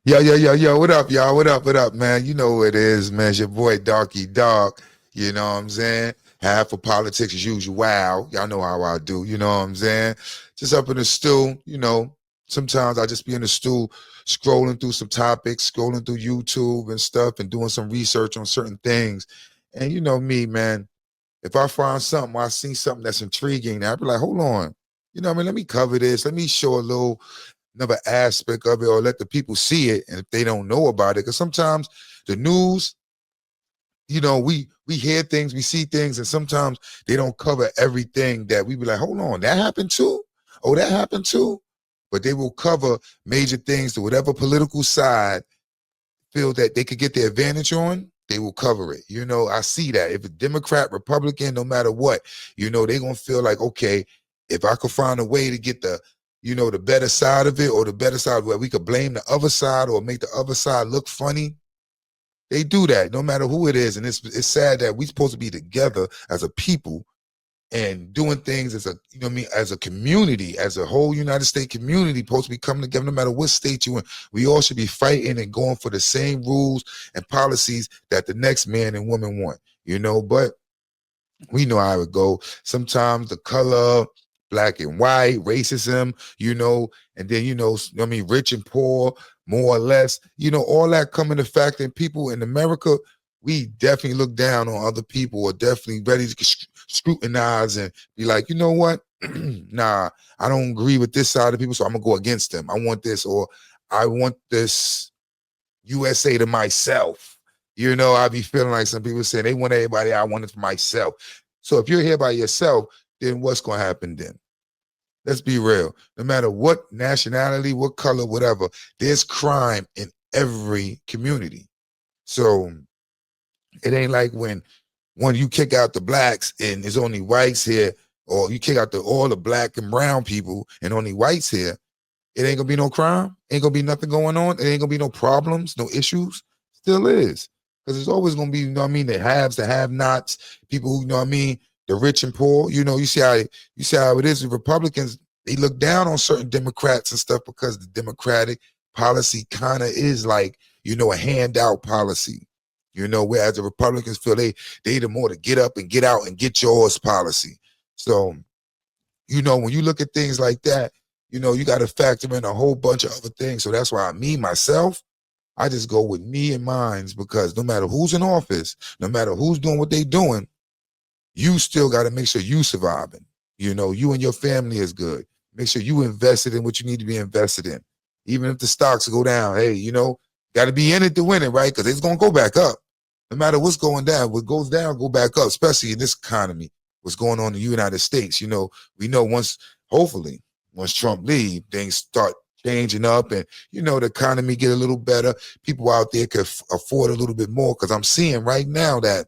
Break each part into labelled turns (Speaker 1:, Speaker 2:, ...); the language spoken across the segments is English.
Speaker 1: Yo, what up, y'all? What up, man? You know who it is, man. It's your boy, Darky Dog. You know what I'm saying? Half for politics as usual. Wow. Y'all know how I do. You know what I'm saying? Just up in the stool, sometimes I just be in the stool scrolling through some topics, scrolling through YouTube and stuff and doing some research on certain things. And you know me, man. If I find something, I see something that's intriguing, I'd be like, hold on. You know what I mean? Let me cover this. Let me show a little another aspect of it or let the people see it. And if they don't know about it, because sometimes the news, we hear things, we see things, and sometimes they don't cover everything that we be like, hold on, that happened too? Oh, that happened too? But they will cover major things to whatever political side feel that they could get their advantage on, they will cover it. I see that. If a Democrat, Republican, no matter what, they're gonna feel like, okay, if I could find a way to get the better side of it or the better side where we could blame the other side or make the other side look funny, they do that no matter who it is. And it's sad that we're supposed to be together as a people and doing things as as a community, as a whole United States community, supposed to be coming together no matter what state you're in. We all should be fighting and going for the same rules and policies that the next man and woman want, but we know how it go. Sometimes the color, black and white, racism, and then, rich and poor, more or less, all that come into fact. And people in America, we definitely look down on other people or definitely ready to scrutinize and be like, you know what? Nah, I don't agree with this side of people, so I'm gonna go against them. I want this, or I want this USA to myself. I be feeling like some people saying they want everybody, I want it for myself. So if you're here by yourself, then what's going to happen then? Let's be real. No matter what nationality, what color, whatever, there's crime in every community. So it ain't like when you kick out the blacks and there's only whites here, or you kick out all the black and brown people and only whites here, it ain't gonna be no crime, ain't gonna be nothing going on, it ain't gonna be no problems, no issues. Still is. Because there's always gonna be, the haves, the have-nots, people who, the rich and poor. You see how it is with Republicans. They look down on certain Democrats and stuff because the Democratic policy kind of is like, a handout policy. Whereas the Republicans feel they the more to get up and get out and get yours policy. So, when you look at things like that, you got to factor in a whole bunch of other things. So that's why myself, I just go with me and mines, because no matter who's in office, no matter who's doing what they doing, you still got to make sure you surviving. You and your family is good. Make sure you invested in what you need to be invested in. Even if the stocks go down, hey, got to be in it to win it, right? Because it's going to go back up. No matter what's going down, what goes down, go back up, especially in this economy, what's going on in the United States. We know hopefully, once Trump leave, things start changing up and, the economy get a little better. People out there could afford a little bit more, because I'm seeing right now that,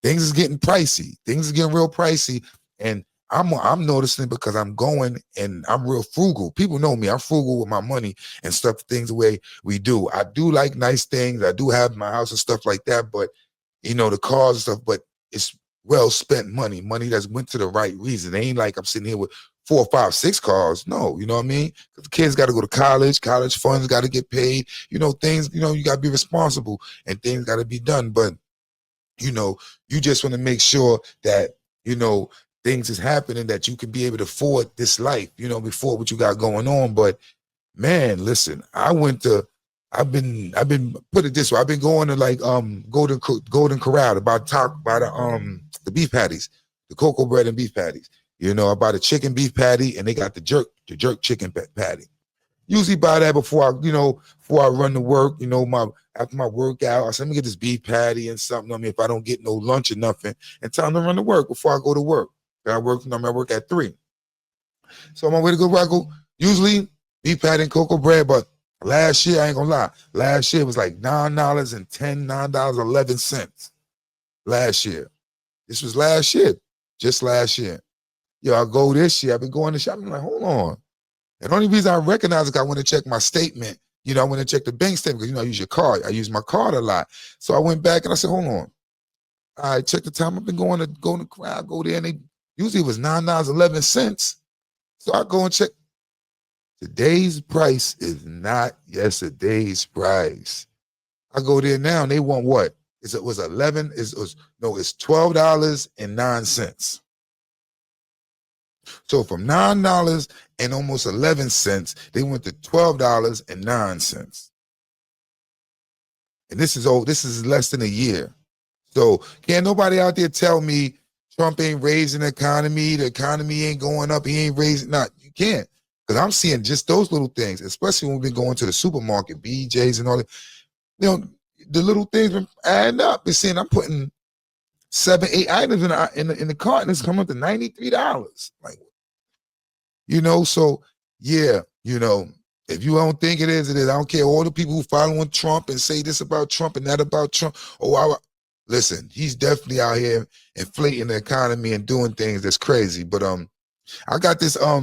Speaker 1: things is getting pricey. Things is getting real pricey. And I'm noticing it because I'm going and I'm real frugal. People know me. I'm frugal with my money and stuff, things the way we do. I do like nice things. I do have my house and stuff like that, but the cars and stuff, but it's well spent money that's went to the right reason. It ain't like I'm sitting here with 4, 5, 6 cars. No, you know what I mean? The kids got to go to college funds got to get paid, things, you got to be responsible and things got to be done. But you just want to make sure that, things is happening that you can be able to afford this life, before what you got going on. But man, listen, I've been put it this way. I've been going to like Golden Corral about the beef patties, the cocoa bread and beef patties. I buy the chicken beef patty and they got the jerk chicken patty. Usually buy that before I run to work, after my workout. I said, let me get this beef patty and something. If I don't get no lunch or nothing, and time to run to work before I go to work. I work at 3. So I'm on my way to go where I go. Usually beef patty and cocoa bread, but last year, I ain't gonna lie, last year it was like $9.10, $9.11. Last year. This was last year. Just last year. I go this year. I've been going to shop. I'm like, hold on. And the only reason I recognize it, I want to check my statement. I want to check the bank statement because, I use your card. I use my card a lot. So I went back and I said, hold on. I checked the time. I've been going to crowd, go there, and they usually it was $9.11. So I go and check. Today's price is not yesterday's price. I go there now and they want what? It was it's $12.09. So from $9 and almost 11 cents, they went to $12.09. And this is less than a year. So can't nobody out there tell me Trump ain't raising the economy ain't going up, he ain't raising, you can't. Because I'm seeing just those little things, especially when we've been going to the supermarket, BJ's and all that. You know, the little things been adding up. Been seeing I'm putting 7, 8 items in the cart and it's coming up to $93. Like, you know, so yeah, you know, if you don't think it is, it is. I don't care. All the people who following Trump and say this about Trump and that about Trump. Listen, he's definitely out here inflating the economy and doing things that's crazy. But I got this I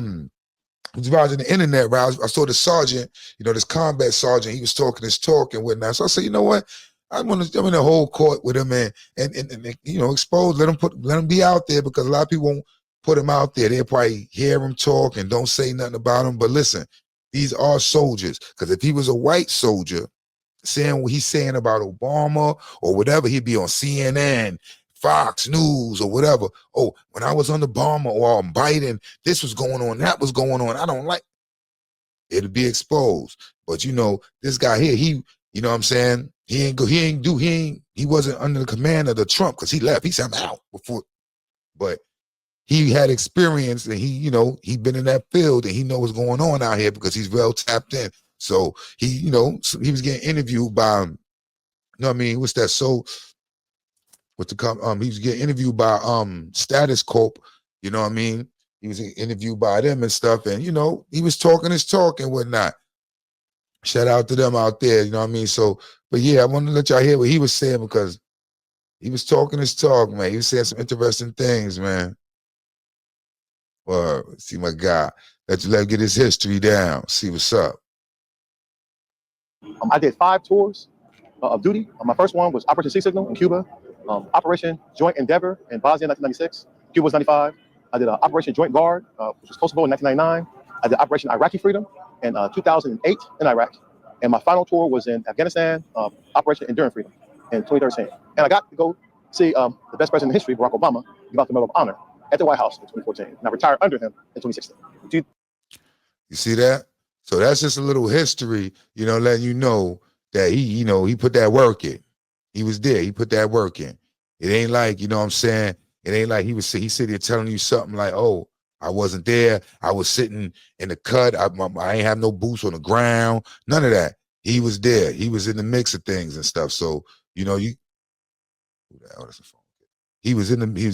Speaker 1: was watching the internet, right? I saw the sergeant, you know, this combat sergeant. He was talking his talk and whatnot. So I said, you know what? I'm in the whole court with him and you know, expose. Let him be out there, because a lot of people won't put him out there. They'll probably hear him talk and don't say nothing about him. But listen, these are soldiers. Because if he was a white soldier saying what he's saying about Obama or whatever, he'd be on CNN, Fox News or whatever. Oh, when I was under Obama or on Biden, this was going on, that was going on. I don't like. It'll be exposed. But you know, this guy here, he, you know what I'm saying? He wasn't under the command of the Trump, because he left. He said, I'm out before. But he had experience and he, you know, he'd been in that field and he know what's going on out here because he's well tapped in. So he, you know, he was getting interviewed by, you know what I mean? What's that? So he was getting interviewed by Status Corp, you know what I mean? He was interviewed by them and stuff, and you know, he was talking his talk and whatnot. Shout out to them out there, you know what I mean? So, but yeah, I want to let y'all hear what he was saying, because he was talking his talk, man. He was saying some interesting things, man. Well, see my guy. Let him get his history down. See what's up.
Speaker 2: I did 5 tours of duty. My first one was Operation Sea Signal in Cuba, Operation Joint Endeavor in Bosnia, 1996. Cuba was 95. I did Operation Joint Guard, which was Kosovo in 1999. I did Operation Iraqi Freedom in 2008 in Iraq. And my final tour was in Afghanistan, Operation Enduring Freedom in 2013. And I got to go see the best president in history, Barack Obama, give out the Medal of Honor at the White House in 2014. And I retired under him in 2016.
Speaker 1: You see that? So that's just a little history, you know, letting you know that he, you know, he put that work in. He was there. He put that work in. It ain't like, you know what I'm saying? It ain't like he sitting there telling you something like, oh, I wasn't there. I was sitting in the cut. I ain't have no boots on the ground. None of that. He was there. He was in the mix of things and stuff. So, you know, he was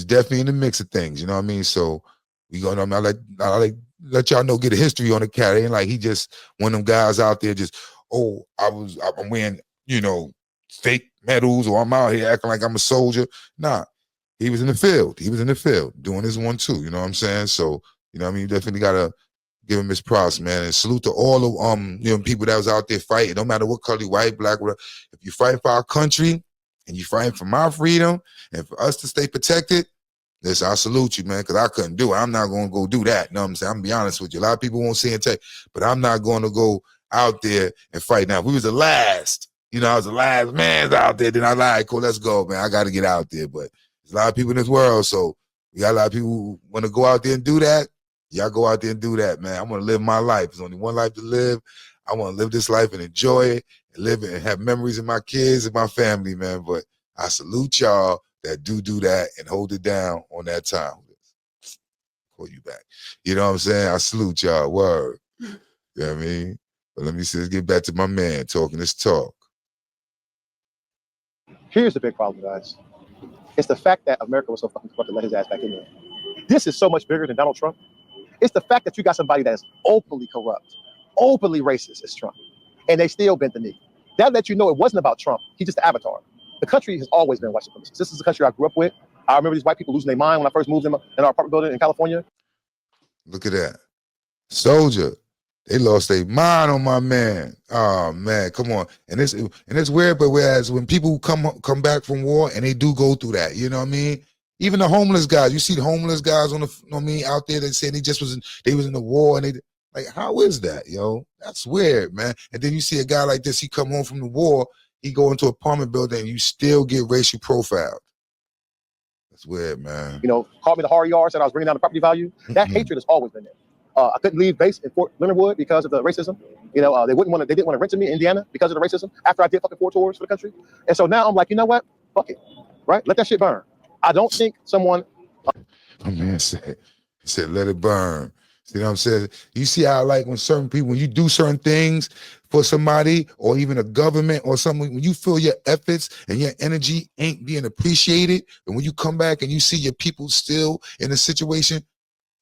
Speaker 1: definitely in the mix of things. You know what I mean? So we gonna, I like let y'all know, get a history on the cat. It ain't like he just one of them guys out there just, oh, I'm wearing, you know, fake medals, or I'm out here acting like I'm a soldier. Nah, he was in the field. He was in the field doing his one too. You know what I'm saying? So, you know what I mean? You definitely gotta give him his props, man. And salute to all of you know, people that was out there fighting, no matter what color, white, black, whatever. If you fight for our country and you fighting for my freedom and for us to stay protected, listen, I salute you, man, because I couldn't do it. I'm not going to go do that. You know what I'm saying? I'm going to be honest with you. A lot of people won't see and take, but I'm not going to go out there and fight. Now, if we was the last, you know, I was the last man out there, then I like, cool, let's go, man. I got to get out there. But there's a lot of people in this world, so we got a lot of people who want to go out there and do that. Y'all go out there and do that, man. I want to live my life. There's only one life to live. I want to live this life and enjoy it and live it and have memories of my kids and my family, man. But I salute y'all that do that and hold it down on that time. Call you back. You know what I'm saying? I salute y'all. Word. You know what I mean? But let me see, let's get back to my man talking this talk.
Speaker 2: Here's the big problem, guys. It's the fact that America was so fucking corrupt to let his ass back in there. This is so much bigger than Donald Trump. It's the fact that you got somebody that is openly corrupt, openly racist as Trump, and they still bent the knee. That lets you know it wasn't about Trump. He's just the avatar. The country has always been white supremacist. This is the country I grew up with. I remember these white people losing their mind when I first moved in our apartment building in California.
Speaker 1: Look at that. Soldier. They lost their mind on my man. Oh man, come on. And it's weird, but whereas when people come back from war and they do go through that, you know what I mean? Even the homeless guys, you see the homeless guys on the, you know what I mean, out there that say they was in the war and Like, how is that, yo? That's weird, man. And then you see a guy like this, he come home from the war, he go into an apartment building, and you still get racially profiled. That's weird, man.
Speaker 2: You know, called me the hard yards that I was bringing down the property value. That hatred has always been there. I couldn't leave base in Fort Leonard Wood because of the racism. You know, they didn't want to rent to me in Indiana because of the racism after I did fucking 4 tours for the country. And so now I'm like, you know what? Fuck it, right? Let that shit burn. I don't think someone.
Speaker 1: My man said, let it burn. See what I'm saying? You see how, like, when certain people, when you do certain things for somebody or even a government or something, when you feel your efforts and your energy ain't being appreciated, and when you come back and you see your people still in a situation,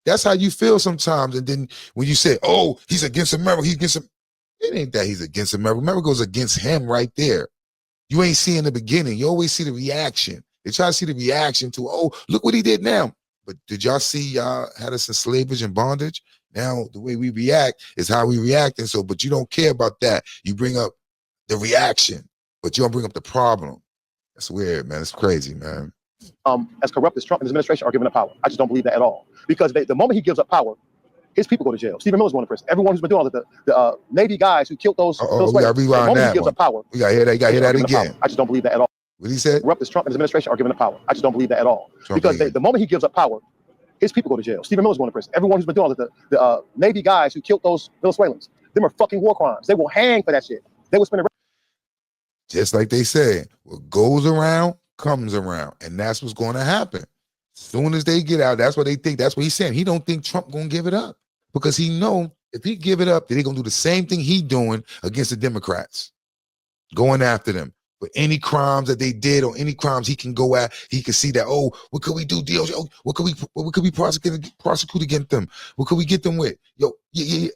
Speaker 1: that's how you feel sometimes. And then when you say, oh, he's against America, he's against him. It ain't that he's against America. America goes against him right there. You ain't seeing the beginning. You always see the reaction. They try to see the reaction to, oh, look what he did now. But did y'all see y'all had us in slavage and bondage? Now the way we react is how we react. And so, but you don't care about that. You bring up the reaction, but you don't bring up the problem. That's weird, man. It's crazy, man.
Speaker 2: As corrupt as Trump and his administration are giving up power. I just don't believe that at all. Because the moment he gives up power, his people go to jail. Stephen Miller's going to prison. Everyone who's been doing all the Navy guys who killed those.
Speaker 1: We got to rewind that. He gives
Speaker 2: up power.
Speaker 1: We got to hear that. You got to hear that again.
Speaker 2: I just don't believe that at all.
Speaker 1: What he said?
Speaker 2: Corrupt as Trump and his administration are giving up power. I just don't believe that at all. Because the moment he gives up power, his people go to jail. Stephen Miller's going to prison. Everyone who's been doing all the Navy guys who killed those Venezuelans, them are fucking war crimes. They will hang for that shit. They will spend
Speaker 1: just like they said, what goes around comes around, and that's what's going to happen. As soon as they get out, that's what they think. That's what he's saying. He don't think Trump gonna give it up because he know if he give it up, they're gonna do the same thing he doing against the Democrats, going after them for any crimes that they did or any crimes he can go at. He can see that. Oh, what could we do? Deals? Oh, what could we prosecute against them? What could we get them with? Yo, yeah.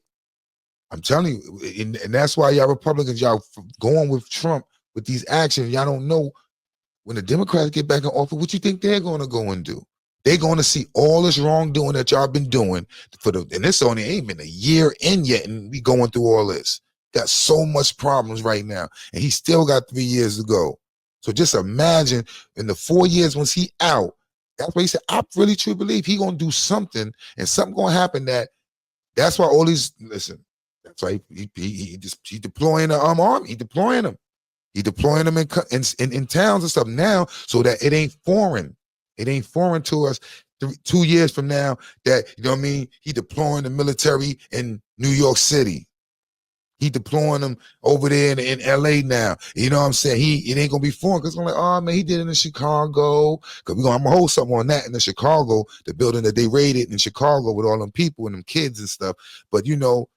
Speaker 1: I'm telling you, and that's why y'all Republicans, y'all going with Trump with these actions. Y'all don't know when the Democrats get back in office, what you think they're going to go and do? They're going to see all this wrongdoing that y'all been doing and this only ain't been a year in yet, and we going through all this. Got so much problems right now, and he still got 3 years to go. So just imagine in the 4 years once he out, that's why he said, I really truly believe he going to do something, and something going to happen that's why all these, listen, that's why he deploying the army, he deploying them. He deploying them in towns and stuff now so that it ain't foreign. It ain't foreign to us 2 years from now that, you know what I mean? He deploying the military in New York City. He deploying them over there in LA now. You know what I'm saying? It ain't going to be foreign because I'm like, oh, man, he did it in Chicago. Because I'm going to hold something on that in the Chicago, the building that they raided in Chicago with all them people and them kids and stuff. But, you know,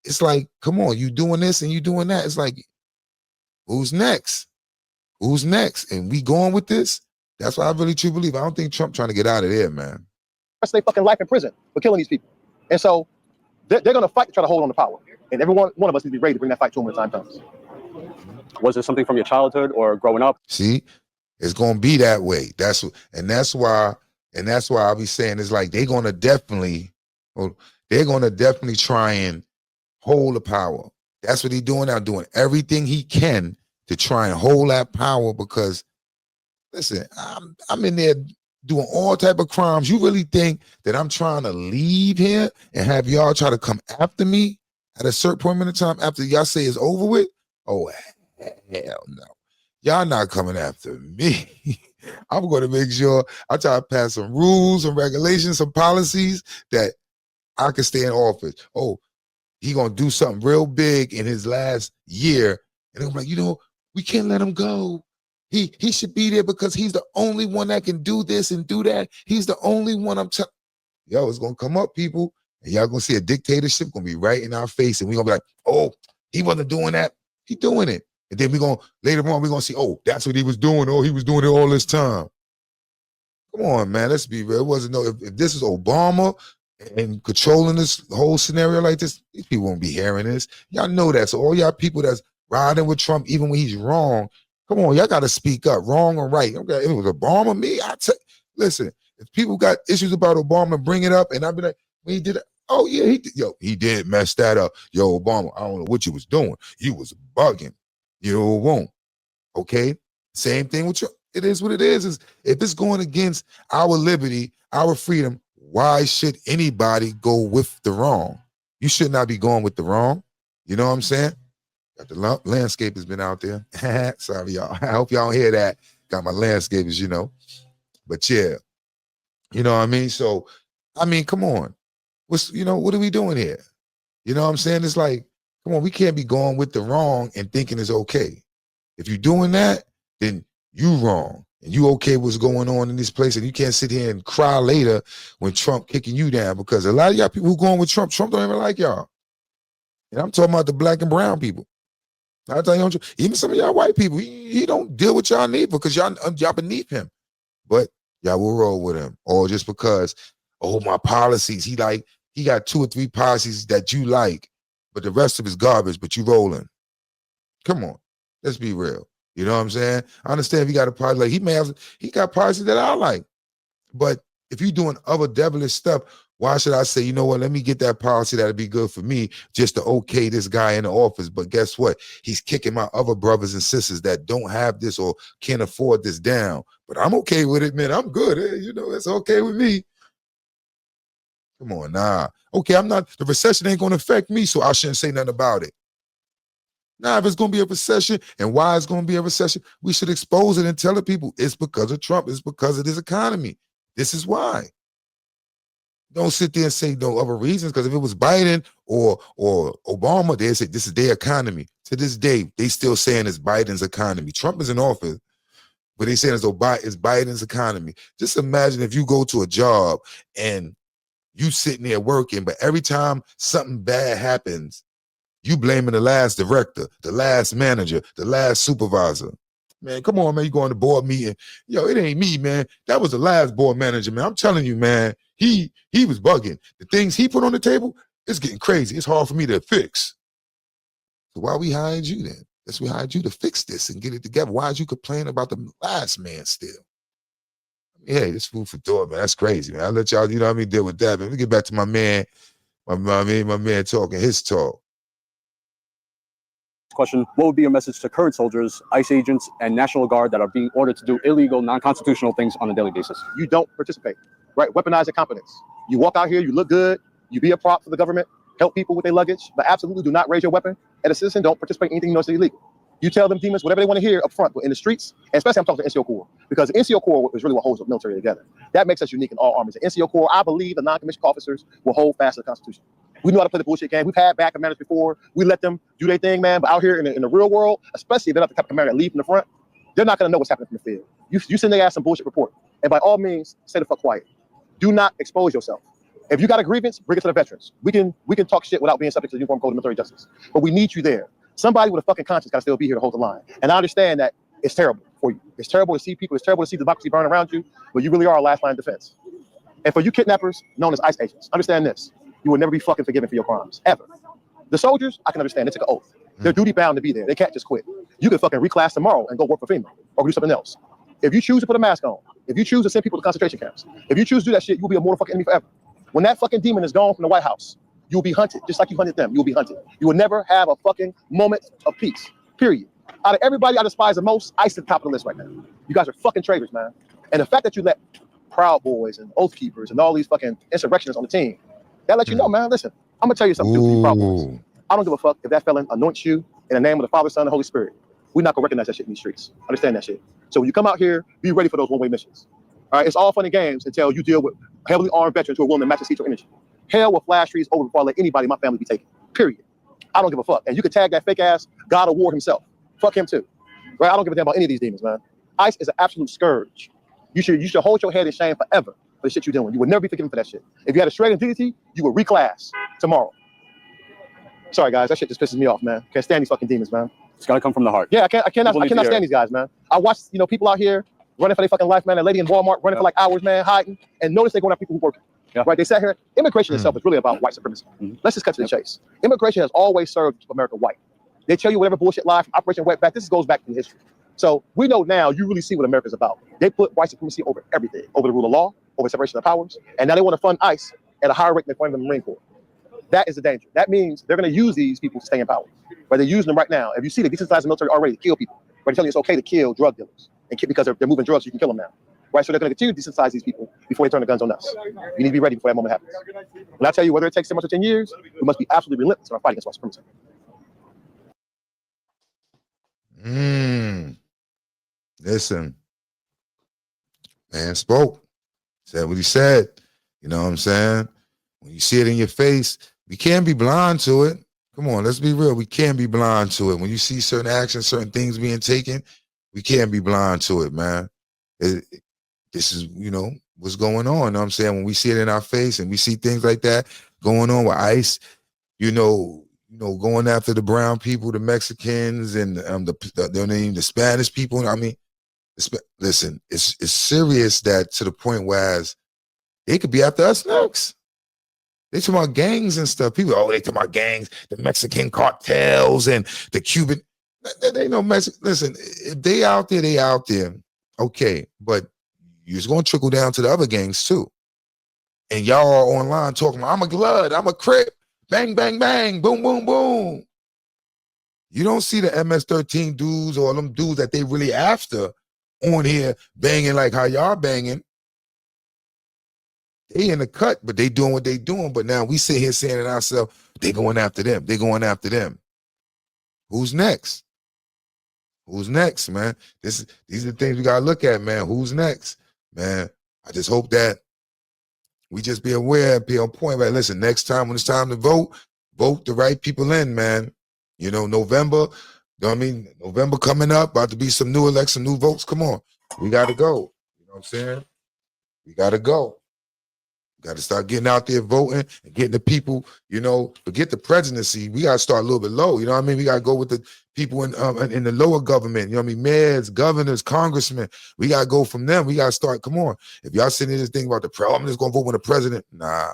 Speaker 1: it's like, come on, you doing this and you doing that. It's like, who's next? Who's next? And we going with this? That's what I really truly believe. I don't think Trump trying to get out of there, man.
Speaker 2: Rest their fucking life in prison for killing these people. And so they're going to fight to try to hold on to power. And every one of us needs to be ready to bring that fight to him when the time comes.
Speaker 3: Was there something from your childhood or growing up?
Speaker 1: See, it's going to be that way. That's why I'll be saying it's like they're going to definitely try and hold the power. That's what he's doing now, doing everything he can to try and hold that power because, listen, I'm in there doing all type of crimes. You really think that I'm trying to leave here and have y'all try to come after me at a certain point in time after y'all say it's over with? Oh, hell no. Y'all not coming after me. I'm going to make sure I try to pass some rules and regulations, some policies that I can stay in office. Oh, he going to do something real big in his last year. And I'm like, you know, we can't let him go. He should be there because he's the only one that can do this and do that. He's the only one Yo, it's going to come up, people. And y'all going to see a dictatorship going to be right in our face. And we're going to be like, oh, he wasn't doing that. He doing it. And then later on, we're going to see, oh, that's what he was doing. Oh, he was doing it all this time. Come on, man. Let's be real. It wasn't if this is Obama and controlling this whole scenario like this, these people won't be hearing this. Y'all know that. So all y'all people that's riding with Trump, even when he's wrong, come on, y'all got to speak up, wrong or right. Okay, if it was Obama, me, listen, if people got issues about Obama, bring it up. And I'd be like, when he did it, oh yeah, he did mess that up. Yo, Obama, I don't know what you was doing. You was bugging. You won't. Okay? Same thing with Trump. It is what it is if it's going against our liberty, our freedom, why should anybody go with the wrong? You should not be going with the wrong. You know what I'm saying? Got the landscape has been out there. Sorry, y'all. I hope y'all don't hear that. Got my landscapers, you know. But yeah, you know what I mean? So, I mean, come on. What are we doing here? You know what I'm saying? It's like, come on, we can't be going with the wrong and thinking it's okay. If you're doing that, then you wrong. And you okay what's going on in this place, and you can't sit here and cry later when Trump kicking you down, because a lot of y'all people who going with Trump don't even like y'all. And I'm talking about the black and brown people. I tell you, even some of y'all white people, he don't deal with y'all neither, because y'all beneath him. But y'all will roll with him, or just because, oh, my policies. He got 2 or 3 policies that you like, but the rest of his garbage. But you rolling. Come on, let's be real. You know what I'm saying? I understand if he got a policy, like he got policies that I like. But if you're doing other devilish stuff, why should I say, you know what, let me get that policy that'll be good for me just to okay this guy in the office? But guess what? He's kicking my other brothers and sisters that don't have this or can't afford this down. But I'm okay with it, man. I'm good. Hey, you know, it's okay with me. Come on, nah. Okay, the recession ain't going to affect me, so I shouldn't say nothing about it. Now, if it's going to be a recession and why it's going to be a recession, we should expose it and tell the people it's because of Trump. It's because of this economy. This is why. Don't sit there and say no other reasons, because if it was Biden or Obama, they'd say this is their economy. To this day, they still saying it's Biden's economy. Trump is in office, but they saying it's Biden's economy. Just imagine if you go to a job and you sitting there working, but every time something bad happens, you blaming the last director, the last manager, the last supervisor. Man, come on, man. You go on the board meeting. Yo, it ain't me, man. That was the last board manager, man. I'm telling you, man, he was bugging. The things he put on the table, it's getting crazy. It's hard for me to fix. So why we hired you then? That's we hired you to fix this and get it together. Why did you complain about the last man still? Hey, this food for thought, man. That's crazy, man. I'll let y'all, you know what I mean, deal with that. But let me get back to my man, my man talking his talk.
Speaker 3: Question: what would be your message to current soldiers, ICE agents, and National Guard that are being ordered to do illegal, non-constitutional things on a daily basis?
Speaker 2: You don't participate, right? Weaponize your competence. You walk out here, you look good, you be a prop for the government, help people with their luggage, but absolutely do not raise your weapon. And a citizen, don't participate in anything you know is illegal. You tell them demons whatever they want to hear up front, but in the streets, and especially I'm talking to NCO Corps, because the NCO Corps is really what holds the military together. That makes us unique in all armies. The NCO Corps, I believe the non-commissioned officers will hold fast to the Constitution. We know how to play the bullshit game. We've had bad commanders before. We let them do their thing, man. But out here in the real world, especially if they're not the type of commander that lead from the front, they're not going to know what's happening from the field. You send their ass some bullshit report. And by all means, stay the fuck quiet. Do not expose yourself. If you got a grievance, bring it to the veterans. We can talk shit without being subject to the Uniform Code of Military Justice. But we need you there. Somebody with a fucking conscience got to still be here to hold the line. And I understand that it's terrible for you. It's terrible to see people. It's terrible to see democracy burn around you. But you really are a last line of defense. And for you kidnappers, known as ICE agents, understand this. You will never be fucking forgiven for your crimes, ever. The soldiers, I can understand. They took an oath. They're duty bound to be there. They can't just quit. You can fucking reclass tomorrow and go work for FEMA or do something else. If you choose to put a mask on, if you choose to send people to concentration camps, if you choose to do that shit, you'll be a mortal fucking enemy forever. When that fucking demon is gone from the White House, you'll be hunted, just like you hunted them. You'll be hunted. You will never have a fucking moment of peace, period. Out of everybody I despise the most, ICE is at the top of the list right now. You guys are fucking traitors, man. And the fact that you let Proud Boys and Oath Keepers and all these fucking insurrectionists on the team, that lets you know, man, listen, I'm going to tell you something, you Proud Boys. I don't give a fuck if that felon anoints you in the name of the Father, Son, and Holy Spirit. We're not going to recognize that shit in these streets. Understand that shit. So when you come out here, be ready for those one-way missions. All right, it's all fun and games until you deal with heavily armed veterans who are willing to match the your energy. Hell will flash trees over before I let anybody in my family be taken. Period. I don't give a fuck. And you can tag that fake ass God of War himself. Fuck him too. Right? I don't give a damn about any of these demons, man. ICE is an absolute scourge. You should hold your head in shame forever for the shit you're doing. You will never be forgiven for that shit. If you had a shred of dignity, you would reclass tomorrow. Sorry, guys, that shit just pisses me off, man. Can't stand these fucking demons, man.
Speaker 3: It's got to come from the heart.
Speaker 2: Yeah, I cannot stand these guys, man. I watch, people out here running for their fucking life, man. A lady in Walmart running for like hours, man, hiding, and notice they're going after people who working. Yeah. Right? They sat here. Immigration itself is really about white supremacy. Let's just cut to the chase. Immigration has always served America white. They tell you whatever bullshit lie from Operation Wetback. This goes back in history. So we know now you really see what America's about. They put white supremacy over everything, over the rule of law, over separation of powers, and now they want to fund ICE at a higher rate than funding the Marine Corps. That is the danger. That means they're going to use these people to stay in power. But they're using them right now. If you see, they desensitize the military already to kill people. But they're telling you it's okay to kill drug dealers and because they're moving drugs, you can kill them now. right? So they're going to continue to desensitize these people before they turn the guns on us. We need to be ready before that moment happens. When I tell you whether it takes 10 months or 10 years, we must be absolutely relentless in our fight against white supremacy.
Speaker 1: Listen, man spoke, said what he said. You know what I'm saying? When you see it in your face, we can't be blind to it. Come on, let's be real. We can't be blind to it. When you see certain actions, certain things being taken, we can't be blind to it, man. This is, you know, what's going on. You know what I'm saying? When we see it in our face and we see things like that going on with ICE, you know, going after the brown people, the Mexicans, and the Spanish people. I mean, listen, it's serious that to the point where they could be after us next. They talking about gangs and stuff. People, they talking about gangs, the Mexican cartels and the Cuban. They know Mexican. Listen, if they out there, they out there. Okay, but you're just gonna trickle down to the other gangs too. And y'all are online talking about, I'm a Blood, I'm a Crip, bang, bang, bang, boom, boom, boom. You don't see the MS-13 dudes or them dudes that they really after on here banging like how y'all banging. They in the cut, but they doing what they doing. But now we sit here saying to ourselves, they going after them. They going after them. Who's next? Who's next, man? These are the things we gotta look at, man. Who's next, man? I just hope that we just be aware and be on point. Right? Listen, next time when it's time to vote the right people in, man. You know, November. You know what I mean? November coming up, about to be some new election, new votes. Come on, we gotta go. You know what I'm saying? We gotta go. Got to start getting out there voting and getting the people, you know, forget the presidency. We got to start a little bit low. You know what I mean? We got to go with the people in the lower government. You know what I mean? Mayors, governors, congressmen. We got to go from them. We got to start. Come on. If y'all sitting here thinking about I'm just going to vote with the president. Nah,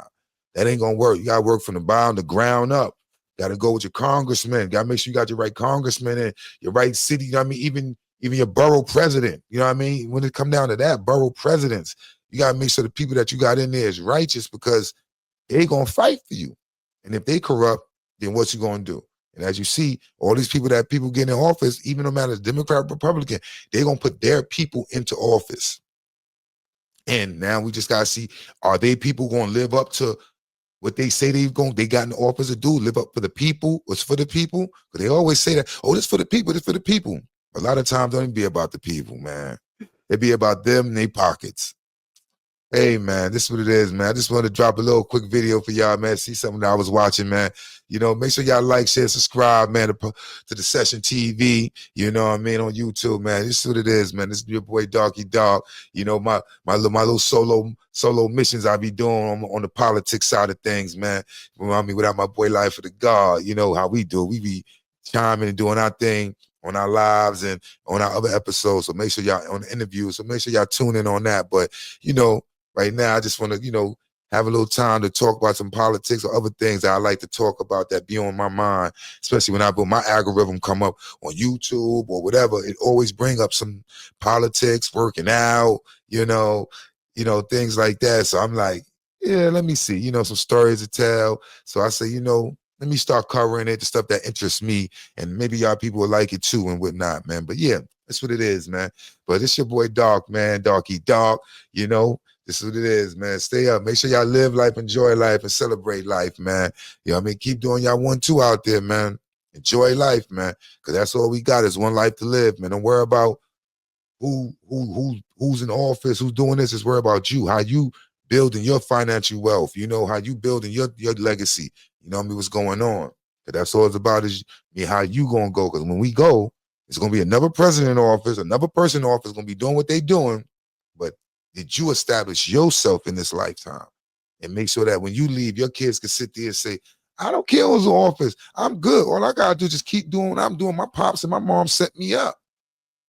Speaker 1: that ain't going to work. You got to work from the bottom, the ground up. Got to go with your congressman. Got to make sure you got your right congressman and your right city. You know what I mean? Even your borough president. You know what I mean? When it come down to that, borough presidents. You got to make sure the people that you got in there is righteous because they going to fight for you. And if they corrupt, then what you going to do? And as you see, all these people get in office, even no matter Democrat, Republican, they going to put their people into office. And now we just got to see, are they people going to live up to what they say they got in the office to do, live up for the people, what's for the people? Because they always say that, this for the people, this for the people. A lot of times don't even be about the people, man. It be about them and their pockets. Hey, man, this is what it is, man. I just want to drop a little quick video for y'all, man. See something that I was watching, man. You know, make sure y'all like, share, subscribe, man, to the Session TV, you know what I mean, on YouTube, man. This is what it is, man. This is your boy, Darky Dog. You know, my little solo missions I be doing on the politics side of things, man. I mean, without my boy Life of the God, you know how we do. We be chiming and doing our thing on our lives and on our other episodes. So make sure y'all on the interviews. So make sure y'all tune in on that. But, you know, right now, I just want to, you know, have a little time to talk about some politics or other things that I like to talk about that be on my mind, especially when my algorithm come up on YouTube or whatever. It always bring up some politics, working out, you know, things like that. So I'm like, yeah, let me see, you know, some stories to tell. So I say, you know, let me start covering it, the stuff that interests me, and maybe y'all people will like it too and whatnot, man. But yeah, that's what it is, man. But it's your boy Dark, man, Darky Dark, you know. This is what it is, man. Stay up. Make sure y'all live life, enjoy life, and celebrate life, man. You know what I mean? Keep doing y'all 1-2 out there, man. Enjoy life, man. Because that's all we got is one life to live, man. Don't worry about who's in office, who's doing this. Just worry about you, how you building your financial wealth. You know, how you building your legacy. You know what I mean? What's going on. Because that's all it's about is how you going to go. Because when we go, it's going to be another president in office, another person in office going to be doing what they doing. But did you establish yourself in this lifetime and make sure that when you leave, your kids can sit there and say, I don't care who's in office. I'm good. All I got to do is just keep doing what I'm doing. My pops and my mom set me up.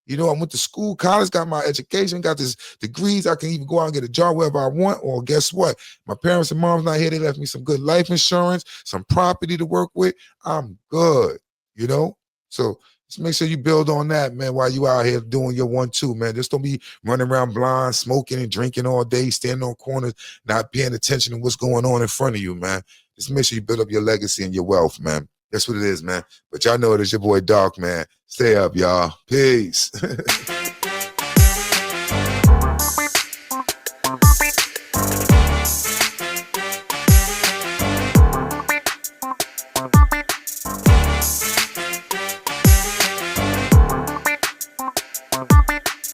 Speaker 1: You know, I went to school, college, got my education, got this degrees. I can even go out and get a job wherever I want. Or guess what? My parents and mom's not here. They left me some good life insurance, some property to work with. I'm good, you know? So just make sure you build on that, man, while you out here doing your 1-2, man. Just don't be running around blind, smoking and drinking all day, standing on corners, not paying attention to what's going on in front of you, man. Just make sure you build up your legacy and your wealth, man. That's what it is, man. But y'all know it is your boy Dark, man. Stay up, y'all. Peace.